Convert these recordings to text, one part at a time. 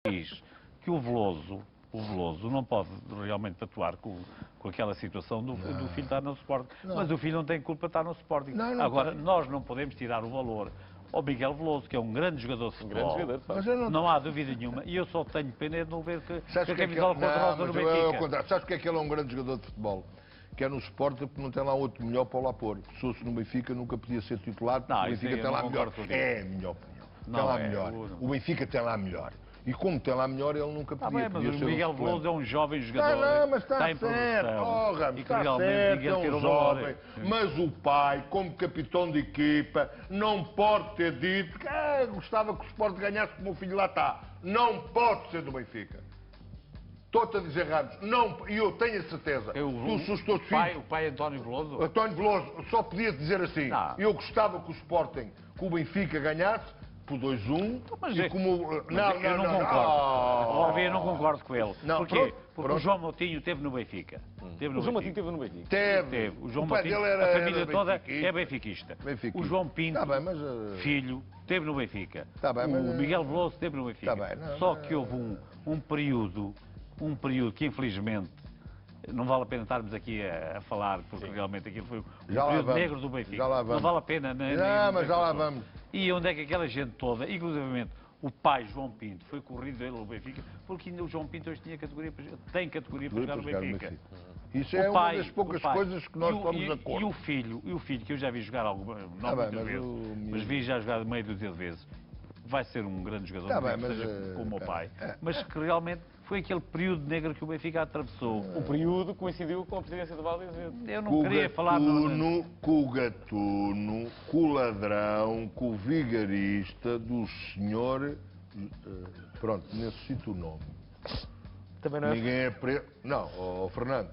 diz que o Veloso não pode realmente atuar com aquela situação do filho estar no Sporting. Não. Mas o filho não tem culpa de estar no Sporting. Não Agora, tem. nós não podemos tirar o valor ao Miguel Veloso, que é um grande jogador de futebol. Mas não há dúvida nenhuma. E eu só tenho pena de não ver que a camisola cor-de-rosa no Benfica. Sabes porque é que ele é um grande jogador de futebol? Que é no Sporting porque não tem lá outro melhor para lá pôr. Se fosse no Benfica nunca podia ser titular, porque o Benfica tem lá melhor. É a minha opinião. Tem lá melhor. O Benfica tem lá melhor. E como tem lá melhor, ele nunca podia, mas o Miguel Veloso é um jovem jogador. Mas está certo, está certo, é um jovem. Mas o pai, como capitão de equipa, não pode ter dito que gostava que o Sport ganhasse como o filho lá está. Não pode ser do Benfica. Estou-te a dizer, Ramos, não, e eu tenho a certeza. O pai António Veloso? António Veloso só podia dizer assim, eu gostava que o Sporting, que o Benfica ganhasse, por 2-1, e como... eu não concordo. Eu não concordo com ele. Porquê? Porque o João Moutinho esteve no Benfica. O João Moutinho esteve no Benfica. Teve. O João Moutinho, a família toda é benfiquista. O João Pinto, filho, esteve no Benfica. O Miguel Veloso esteve no Benfica. Só que houve um período que infelizmente não vale a pena estarmos aqui a falar, porque realmente aquilo foi um período negro do Benfica. Não vale a pena. Mas já lá vamos. E onde é que aquela gente toda, inclusivamente o pai João Pinto, foi corrido ele no Benfica, porque ainda o João Pinto hoje tem categoria para jogar no Benfica. Isso é uma das poucas coisas que nós estamos de acordo. E o filho, que eu já vi jogar algumas, não muitas vezes, mas vi já jogar meia dúzia de vezes, vai ser um grande jogador, seja como o meu pai, mas que realmente foi aquele período negro que o Benfica atravessou. O período coincidiu com a presidência do Valdezete. Eu não queria falar... Com o gatuno, com o ladrão, com o vigarista do senhor... Pronto, necessito o nome. Também não é? Ninguém é preso... Não, Fernando,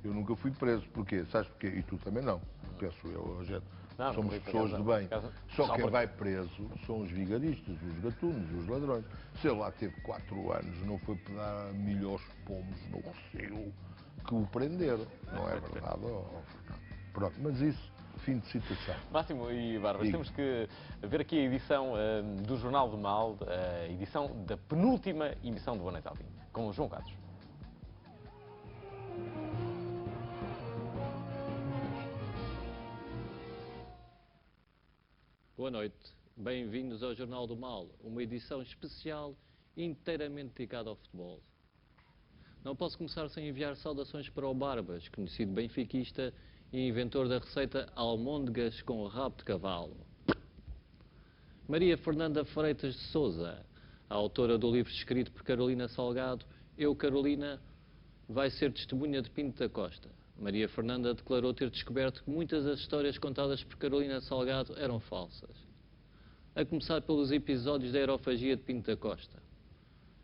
eu nunca fui preso. Porquê? Sabes porquê? E tu também não. Penso eu, gente. Somos pessoas de bem. Só quem vai preso são os vigaristas, os gatunos, os ladrões. Se ele lá teve 4 anos, não foi para dar milho aos pombos no Rossio que o prenderam. Não é verdade? Pronto, mas isso, fim de situação. Máximo e Bárbara, temos que ver aqui a edição do Jornal do Mal, a edição da penúltima emissão do Boa Noite Alvim, com o João Carlos. Boa noite, bem-vindos ao Jornal do Mal, uma edição especial inteiramente dedicada ao futebol. Não posso começar sem enviar saudações para o Barbas, conhecido benfiquista e inventor da receita almôndegas com rabo de cavalo. Maria Fernanda Freitas de Sousa, a autora do livro escrito por Carolina Salgado, Eu, Carolina, vai ser testemunha de Pinto da Costa. Maria Fernanda declarou ter descoberto que muitas das histórias contadas por Carolina Salgado eram falsas. A começar pelos episódios da aerofagia de Pinto da Costa.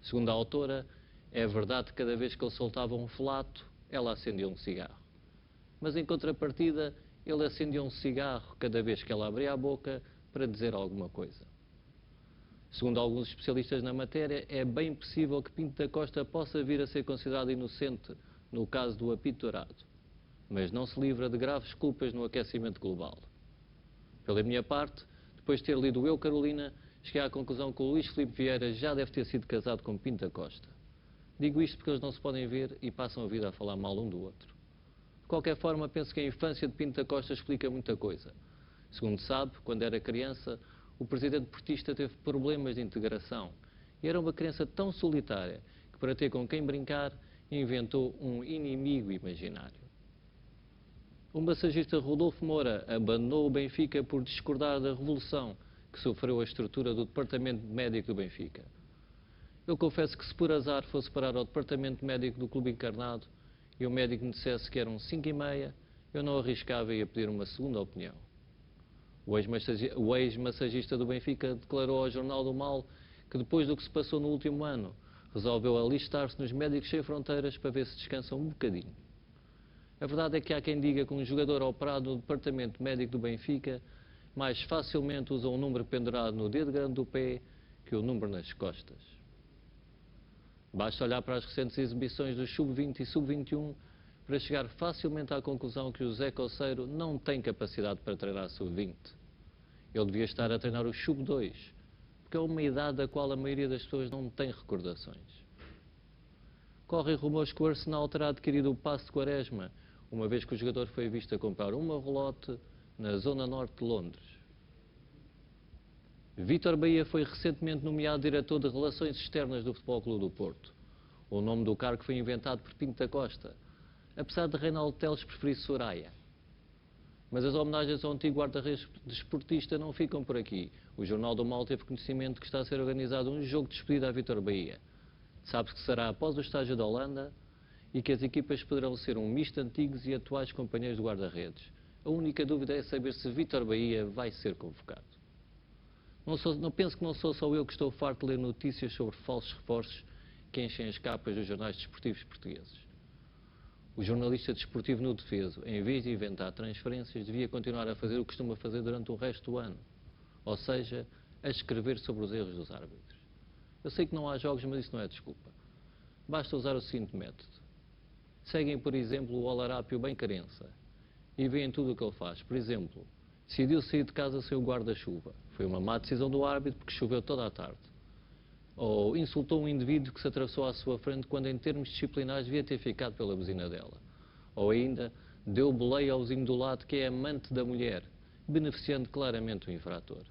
Segundo a autora, é verdade que cada vez que ele soltava um flato, ela acendia um cigarro. Mas em contrapartida, ele acendia um cigarro cada vez que ela abria a boca para dizer alguma coisa. Segundo alguns especialistas na matéria, é bem possível que Pinto da Costa possa vir a ser considerado inocente no caso do apito dourado, mas não se livra de graves culpas no aquecimento global. Pela minha parte, depois de ter lido Eu, Carolina, cheguei à conclusão que o Luís Filipe Vieira já deve ter sido casado com Pinto da Costa. Digo isto porque eles não se podem ver e passam a vida a falar mal um do outro. De qualquer forma, penso que a infância de Pinto da Costa explica muita coisa. Segundo sabe, quando era criança, o presidente portista teve problemas de integração e era uma criança tão solitária que, para ter com quem brincar, inventou um inimigo imaginário. O massagista Rodolfo Moura abandonou o Benfica por discordar da revolução que sofreu a estrutura do Departamento Médico do Benfica. Eu confesso que se por azar fosse parar ao Departamento Médico do Clube Encarnado e o médico me dissesse que eram 5h30, eu não arriscava e ia pedir uma segunda opinião. O ex-massagista do Benfica declarou ao Jornal do Mal que depois do que se passou no último ano, resolveu alistar-se nos Médicos Sem Fronteiras para ver se descansa um bocadinho. A verdade é que há quem diga que um jogador operado no Departamento Médico do Benfica mais facilmente usa um número pendurado no dedo grande do pé que o número nas costas. Basta olhar para as recentes exibições do Sub-20 e Sub-21 para chegar facilmente à conclusão que o Zé Coceiro não tem capacidade para treinar Sub-20. Ele devia estar a treinar o Sub-2, porque é uma idade da qual a maioria das pessoas não tem recordações. Correm rumores que o Arsenal terá adquirido o passe de Quaresma, uma vez que o jogador foi visto a comprar uma relote na zona norte de Londres. Vítor Bahia foi recentemente nomeado diretor de Relações Externas do Futebol Clube do Porto. O nome do cargo foi inventado por Pinto da Costa, apesar de Reinaldo Teles preferir Soraya. Mas as homenagens ao antigo guarda-redes desportista não ficam por aqui. O Jornal do Mal teve conhecimento que está a ser organizado um jogo de despedida a Vítor Bahia. Sabe-se que será após o estágio da Holanda e que as equipas poderão ser um misto de antigos e atuais companheiros de guarda-redes. A única dúvida é saber se Vítor Bahia vai ser convocado. Não penso que não sou só eu que estou farto de ler notícias sobre falsos reforços que enchem as capas dos jornais desportivos portugueses. O jornalista desportivo no Defeso, em vez de inventar transferências, devia continuar a fazer o que costuma fazer durante o resto do ano. Ou seja, a escrever sobre os erros dos árbitros. Eu sei que não há jogos, mas isso não é desculpa. Basta usar o seguinte método. Seguem, por exemplo, o Olarápio bem carença e veem tudo o que ele faz. Por exemplo, decidiu sair de casa sem o guarda-chuva. Foi uma má decisão do árbitro porque choveu toda a tarde. Ou insultou um indivíduo que se atravessou à sua frente quando, em termos disciplinares, devia ter ficado pela buzina dela. Ou ainda, deu boleia ao vizinho do lado que é amante da mulher, beneficiando claramente o infrator.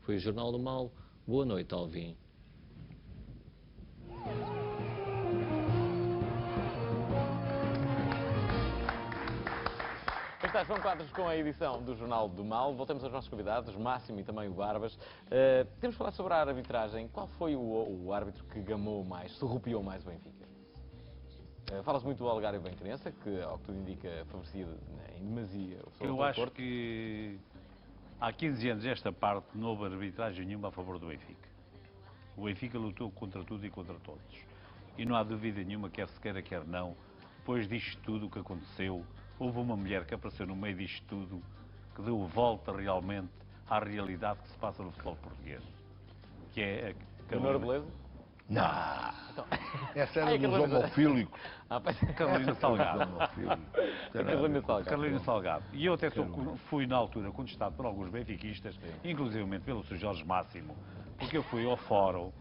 Foi o Jornal do Mal. Boa noite, Alvim. Está João Quadros com a edição do Jornal do Mal. Voltamos aos nossos convidados, Máximo e também o Barbas. Temos de falar sobre a arbitragem. Qual foi o árbitro que gamou mais, surrupiou mais o Benfica? Fala-se muito do Olegário Benquerença, que, ao que tudo indica, favorecia em demasia o Futebol Eu acho Porto. que há 15 anos esta parte não houve arbitragem nenhuma a favor do Benfica. O Benfica lutou contra tudo e contra todos. E não há dúvida nenhuma, quer se queira, quer não, depois disto tudo o que aconteceu, houve uma mulher que apareceu no meio disto tudo, que deu volta realmente à realidade que se passa no futebol português. Que é a Leonor Beleza? Não. Então... Essa era dos homofílicos. Carolina Salgado. Carolina Salgado. E eu até fui, na altura, contestado por alguns benfiquistas, inclusivamente pelo Sr. Jorge Máximo, porque eu fui ao fórum,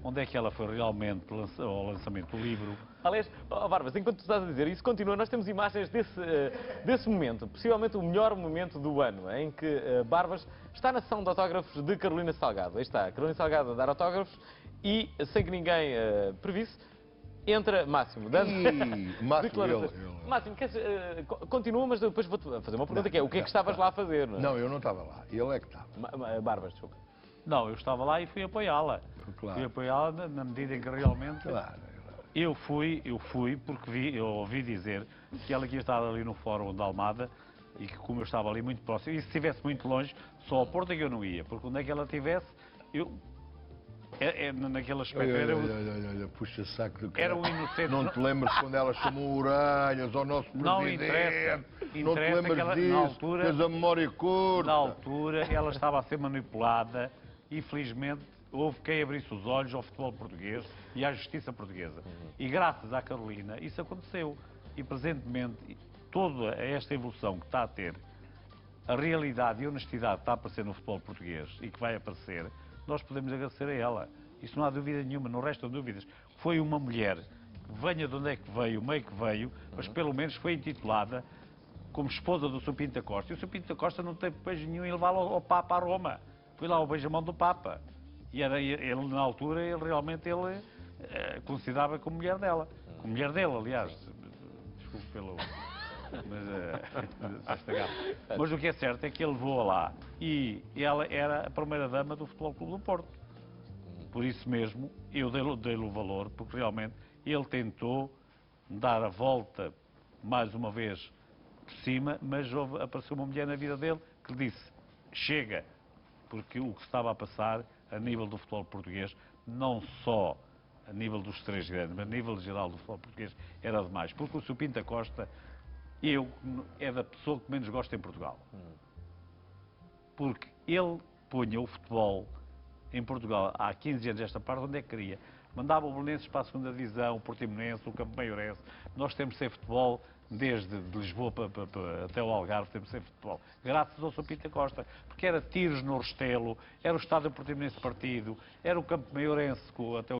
onde é que ela foi realmente ao lançamento do livro. Aliás, Barbas, enquanto tu estás a dizer isso, continua, nós temos imagens desse momento, possivelmente o melhor momento do ano, em que Barbas está na sessão de autógrafos de Carolina Salgado. Aí está, Carolina Salgado a dar autógrafos e, sem que ninguém previsse, entra Máximo, dando declarações. Máximo, continua, mas depois vou-te fazer uma pergunta, que é, o que é que estavas lá a fazer? Não, eu não estava lá, ele é que estava. Barbas, desculpa. Não, eu estava lá e fui apoiá-la. Claro. Fui apoiá-la na medida em que realmente... Claro. Eu fui porque eu ouvi dizer que ela ia estar ali no fórum da Almada e que, como eu estava ali muito próximo, e se estivesse muito longe, só ao Porto é que eu não ia, porque onde é que ela estivesse, naquele aspecto Olha, puxa saco do cara. Era um inocente. Não te lembras quando ela chamou orelhas ao nosso presidente? Não interessa. Não te lembras disso? Na altura, tens a memória curta. Na altura, ela estava a ser manipulada e, felizmente, houve quem abrisse os olhos ao futebol português e à justiça portuguesa. E graças à Carolina, isso aconteceu. E, presentemente, toda esta evolução que está a ter, a realidade e a honestidade que está a aparecer no futebol português e que vai aparecer, nós podemos agradecer a ela. Isso não há dúvida nenhuma, não restam dúvidas. Foi uma mulher que venha de onde é que veio, o meio que veio, mas pelo menos foi intitulada como esposa do Sr. Pinto da Costa. E o Sr. Pinto da Costa não teve beijo nenhum em levá-lo ao Papa a Roma. Foi lá ao beijamão do Papa. E era ele, na altura, ele considerava como mulher dela. Como mulher dele, aliás. Desculpe pelo... Mas o que é certo é que ele levou-a lá. E ela era a primeira-dama do Futebol Clube do Porto. Por isso mesmo, eu dei-lhe o valor, porque realmente ele tentou dar a volta, mais uma vez, por cima, mas apareceu uma mulher na vida dele que disse, chega, porque o que estava a passar a nível do futebol português, não só a nível dos três grandes, mas a nível geral do futebol português, era demais. Porque o Sr. Pinto da Costa, é da pessoa que menos gosta em Portugal. Porque ele punha o futebol em Portugal, há 15 anos esta parte, onde é que queria. Mandava o Belenenses para a segunda divisão, o Portimonense, o Campo Maiorense. Nós temos sem futebol, desde de Lisboa até o Algarve, temos sempre futebol. Graças ao Sr. Pinto Costa, porque era tiros no Restelo, era o Estádio Portimonense partido, era o Campo Maiorense até